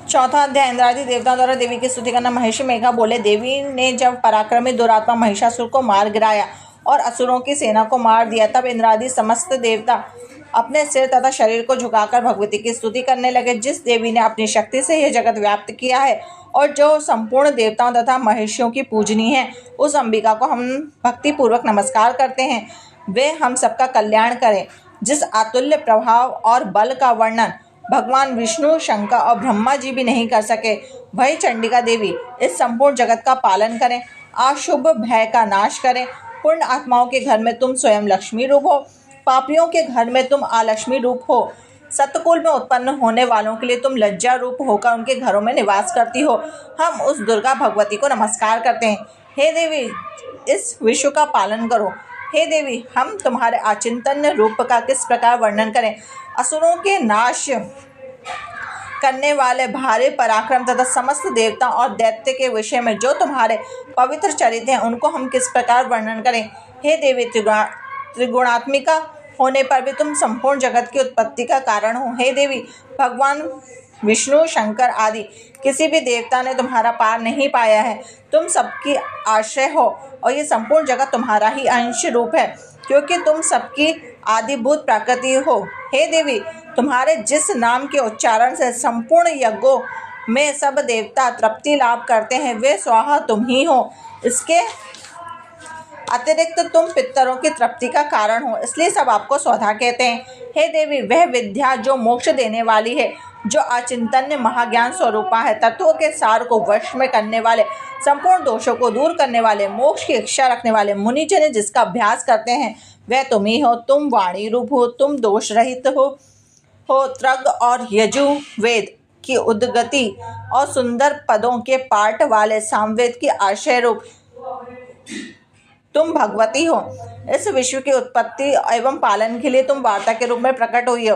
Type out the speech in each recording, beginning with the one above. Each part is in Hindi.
चौथा अध्याय। इंद्रादि देवताओं द्वारा देवी की स्तुति करना। महर्षि मेघा बोले, देवी ने जब पराक्रमी दुरात्मा महिषासुर को मार गिराया और असुरों की सेना को मार दिया, तब इंद्रादि समस्त देवता अपने सिर तथा शरीर को झुकाकर भगवती की स्तुति करने लगे। जिस देवी ने अपनी शक्ति से यह जगत व्याप्त किया है और जो संपूर्ण देवताओं तथा महर्षियों की पूजनीय है, उस अंबिका को हम भक्तिपूर्वक नमस्कार करते हैं। वे हम सबका कल्याण करें। जिस अतुल्य प्रभाव और बल का वर्णन भगवान विष्णु, शंकर और ब्रह्मा जी भी नहीं कर सके, वही चंडिका देवी इस संपूर्ण जगत का पालन करें, अशुभ भय का नाश करें। पूर्ण आत्माओं के घर में तुम स्वयं लक्ष्मी रूप हो, पापियों के घर में तुम अलक्ष्मी रूप हो। सतकुल में उत्पन्न होने वालों के लिए तुम लज्जा रूप होकर उनके घरों में निवास करती हो। हम उस दुर्गा भगवती को नमस्कार करते हैं। हे देवी, इस विश्व का पालन करो। हे देवी, हम तुम्हारे अचिंतन रूप का किस प्रकार वर्णन करें। असुरों के नाश करने वाले भारी पराक्रम तथा समस्त देवता और दैत्य के विषय में जो तुम्हारे पवित्र चरित्र हैं, उनको हम किस प्रकार वर्णन करें। हे देवी, त्रिगुणात्मिका होने पर भी तुम संपूर्ण जगत की उत्पत्ति का कारण हो। हे देवी, भगवान विष्णु, शंकर आदि किसी भी देवता ने तुम्हारा पार नहीं पाया है। तुम सबकी आश्रय हो और ये संपूर्ण जगत तुम्हारा ही अंश रूप है, क्योंकि तुम सबकी आदिभूत प्रकृति हो। हे देवी, तुम्हारे जिस नाम के उच्चारण से संपूर्ण यज्ञों में सब देवता तृप्ति लाभ करते हैं, वे स्वाहा तुम ही हो। इसके अतिरिक्त तुम पितरों की तृप्ति का कारण हो, इसलिए सब आपको स्वधा कहते हैं। हे देवी, वह विद्या जो मोक्ष देने वाली है, जो अचिंतन्य महाज्ञान स्वरूपा है, तत्वों के सार को वश में करने वाले, संपूर्ण दोषों को दूर करने वाले, मोक्ष की इच्छा रखने वाले मुनिजन जिसका अभ्यास करते हैं, वह तुम ही हो। तुम वाणी रूप हो, तुम दोष रहित हो। त्रग और यजुर्वेद की उद्गति और सुंदर पदों के पाठ वाले सामवेद की आशय रूप तुम भगवती हो। इस विश्व की उत्पत्ति एवं पालन के लिए तुम वार्ता के रूप में प्रकट हुई हो।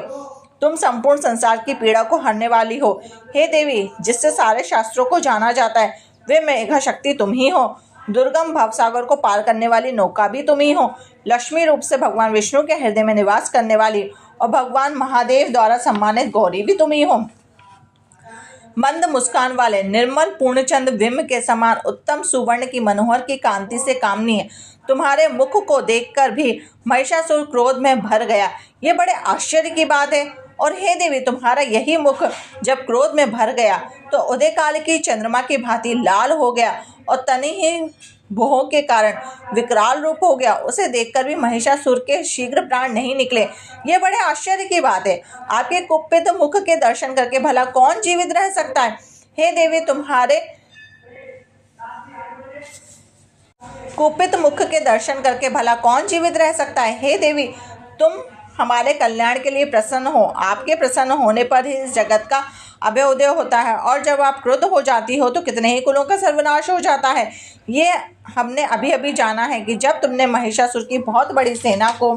तुम संपूर्ण संसार की पीड़ा को हरने वाली हो। हे देवी, जिससे सारे शास्त्रों को जाना जाता है, वे मेघा शक्ति तुम ही हो। दुर्गम भवसागर को पार करने वाली नौका भी तुम ही हो। लक्ष्मी रूप से भगवान विष्णु के हृदय में निवास करने वाली और भगवान महादेव द्वारा सम्मानित गौरी भी तुम ही हो। मंद मुस्कान वाले निर्मल पूर्णचंद विम के समान उत्तम सुवर्ण की मनोहर की कांति से कामनीय तुम्हारे मुख को देखकर भी महिषासुर क्रोध में भर गया। ये बड़े आश्चर्य की बात है। और हे देवी, तुम्हारा यही मुख जब क्रोध में भर गया तो उदय काल की चंद्रमा की भांति लाल हो गया और तनिहीन भोहों के कारण विकराल रूप हो गया। उसे देखकर भी महिषासुर के शीघ्र प्राण नहीं निकले। ये बड़े आश्चर्य की बात है। आपके कुपित मुख के दर्शन करके भला कौन जीवित रह सकता है। हे देवी, तुम्हारे कुपित मुख के दर्शन करके भला कौन जीवित रह सकता है। हे देवी, तुम हमारे कल्याण के लिए प्रसन्न हो। आपके प्रसन्न होने पर ही इस जगत का अभ्युदय होता है, और जब आप क्रुद्ध हो जाती हो तो कितने ही कुलों का सर्वनाश हो जाता है। ये हमने अभी अभी जाना है कि जब तुमने महिषासुर की बहुत बड़ी सेना को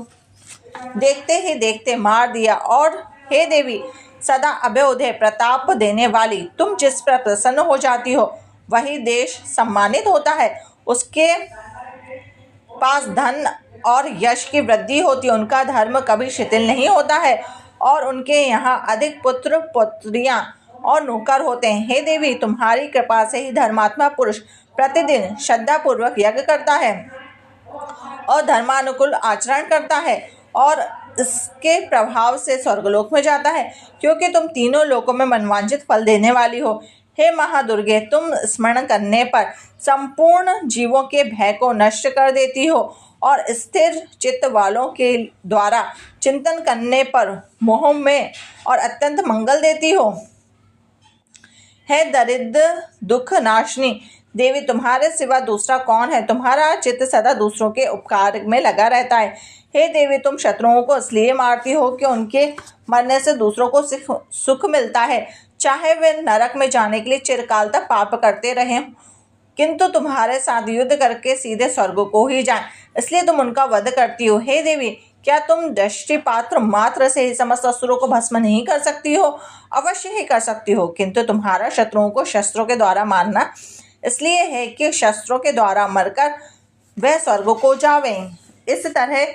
देखते ही देखते मार दिया। और हे देवी, सदा अभ्युदय प्रताप देने वाली तुम जिस पर प्रसन्न हो जाती हो, वही देश सम्मानित होता है। उसके पास धन और यश की वृद्धि होती है। उनका धर्म कभी शिथिल नहीं होता है और उनके यहाँ अधिक पुत्र पुत्रियां और नौकर होते हैं। हे देवी, तुम्हारी कृपा से ही धर्मात्मा पुरुष प्रतिदिन श्रद्धापूर्वक यज्ञ करता है और धर्मानुकूल आचरण करता है और इसके प्रभाव से स्वर्गलोक में जाता है, क्योंकि तुम तीनों लोकों में मनवांछित फल देने वाली हो। हे महादुर्गे, तुम स्मरण करने पर संपूर्ण जीवों के भय को नष्ट कर देती हो और स्थिर चित्त वालों के द्वारा चिंतन करने पर मोह में और अत्यंत मंगल देती हो। हे दरिद्र दुख नाशनी देवी, तुम्हारे सिवा दूसरा कौन है। तुम्हारा चित्त सदा दूसरों के उपकार में लगा रहता है। हे देवी, तुम शत्रुओं को इसलिए मारती हो कि उनके मरने से दूसरों को सुख मिलता है, चाहे वे नरक में जाने के लिए चिरकाल तक पाप करते रहें, किंतु तुम्हारे साथ युद्ध करके सीधे स्वर्ग को ही जाएं, इसलिए तुम उनका वध करती हो। हे देवी, क्या तुम दृष्टिपात्र मात्र से ही समस्त असुरों को भस्म नहीं कर सकती हो। अवश्य ही कर सकती हो, किंतु तुम्हारा शत्रुओं को शस्त्रों के द्वारा मारना इसलिए है कि शस्त्रों के द्वारा मरकर वह स्वर्ग को जावें। इस तरह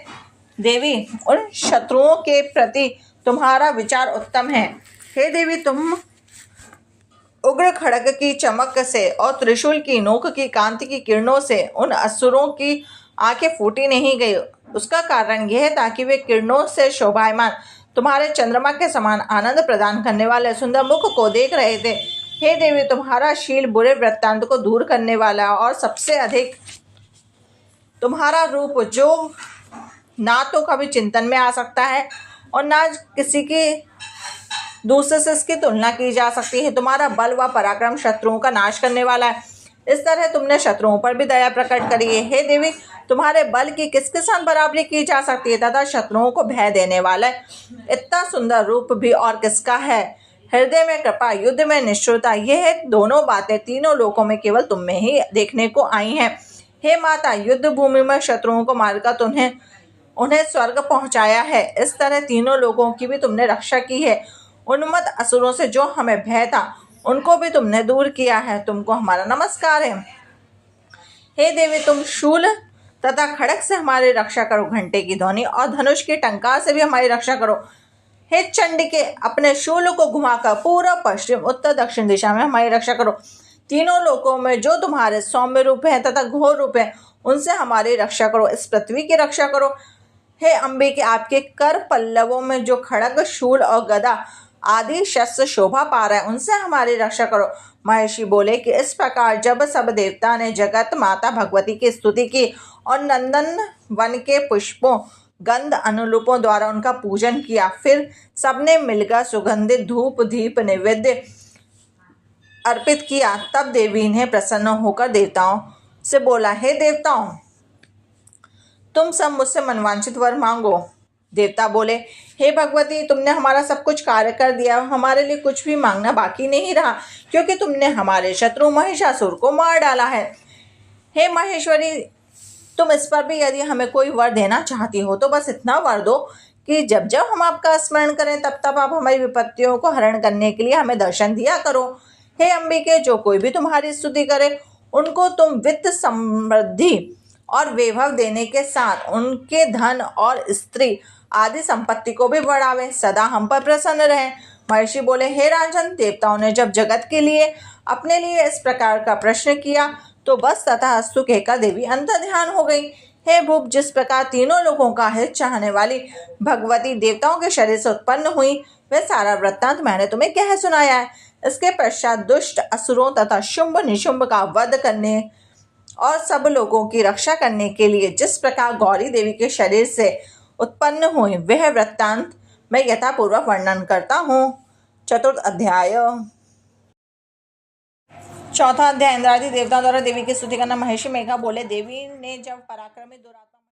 देवी, उन शत्रुओं के प्रति तुम्हारा विचार उत्तम है। हे देवी, तुम उग्र खड़ग की चमक से और त्रिशूल की नोक की कांति की किरणों से उन असुरों की आंखें फूटी नहीं गई। उसका कारण यह था कि वे किरणों से शोभायमान तुम्हारे चंद्रमा के समान आनंद प्रदान करने वाले सुंदर मुख को देख रहे थे। हे देवी, तुम्हारा शील बुरे वृत्तांत को दूर करने वाला और सबसे अधिक तुम्हारा रूप जो ना तो कभी चिंतन में आ सकता है और ना किसी की दूसरे से इसकी तुलना की जा सकती है। तुम्हारा बल व पराक्रम शत्रुओं का नाश करने वाला है। इस तरह तुमने शत्रुओं पर भी दया प्रकट करी है। हे देवी, तुम्हारे बल की किस साथ बराबरी की जा सकती है तथा शत्रुओं को भय देने वाला है इतना सुंदर रूप भी और किसका है। हृदय में कृपा, युद्ध में निष्ठुरता, यह दोनों बातें तीनों लोकों में केवल तुम में ही देखने को आई हैं। हे माता, युद्ध भूमि में शत्रुओं को मारकर उन्हें स्वर्ग पहुंचाया है। इस तरह तीनों लोगों की भी तुमने रक्षा की है। उन्मत्त असुरों से जो हमें भय था उनको भी तुमने दूर किया है। तुमको हमारा नमस्कार है। हे देवी, तुम शूल तथा खड़ग से हमारी रक्षा करो, घंटे की ध्वनि और धनुष की टंकार से भी हमारी रक्षा करो। हे चंडिके, अपने शूल को घुमाकर पूर्व पश्चिम उत्तर दक्षिण दिशा में हमारी रक्षा करो। तीनों लोकों में जो तुम्हारे सौम्य रूप है तथा घोर रूप है उनसे हमारी रक्षा करो। इस पृथ्वी की रक्षा करो। हे अंबिके, आपके कर पल्लवों में जो खड़ग, शूल और गदा आदि शस्त्र शोभा पा रहे हैं उनसे हमारी रक्षा करो। महर्षि बोले कि इस प्रकार जब सब देवता ने जगत माता भगवती की स्तुति की और नंदन वन के पुष्पों, गंध, अनुरूपों द्वारा उनका पूजन किया, फिर सबने मिलकर सुगंधित धूप दीप नैवेद्य अर्पित किया, तब देवी ने प्रसन्न होकर देवताओं से बोला, हे देवताओं, तुम सब मुझसे मनवांछित वर मांगो। देवता बोले, हे भगवती, तुमने हमारा सब कुछ कार्य कर दिया, हमारे लिए कुछ भी मांगना बाकी नहीं रहा, क्योंकि तुमने हमारे शत्रु महिषासुर को मार डाला है। हे महेश्वरी, तुम इस पर भी यदि हमें कोई वर देना चाहती हो तो बस इतना वर दो कि जब जब हम आपका स्मरण करें तब तब आप हमारी विपत्तियों को हरण करने के लिए हमें दर्शन दिया करो। हे अंबिके, जो कोई भी तुम्हारी स्तुति करे उनको तुम वित्त, समृद्धि और वैभव देने के साथ उनके धन और स्त्री आदि संपत्ति को भी बढ़ावे, सदा हम पर प्रसन्न रहे। महर्षि बोले, हे राजन, देवताओं ने जब जगत के लिए अपने लिए इस प्रकार का प्रश्न किया तो बस तथास्तु कहकर देवी अंतर ध्यान हो गई। हे भूप, जिस प्रकार तीनों लोगों का हित चाहने वाली भगवती देवताओं के शरीर से उत्पन्न हुई, वह सारा वृत्तांत मैंने तुम्हें कह सुनाया है। इसके पश्चात दुष्ट असुरों तथा शुंभ निशुंभ का वध करने और सब लोगों की रक्षा करने के लिए जिस प्रकार गौरी देवी के शरीर से उत्पन्न हुई, वह वृत्तांत मैं यथापूर्वक वर्णन करता हूँ। चतुर्थ अध्याय। चौथा अध्याय। इंद्रादि देवताओं द्वारा देवी की स्तुति करना। महर्षि मेघा बोले, देवी ने जब पराक्रमी दुरात्मा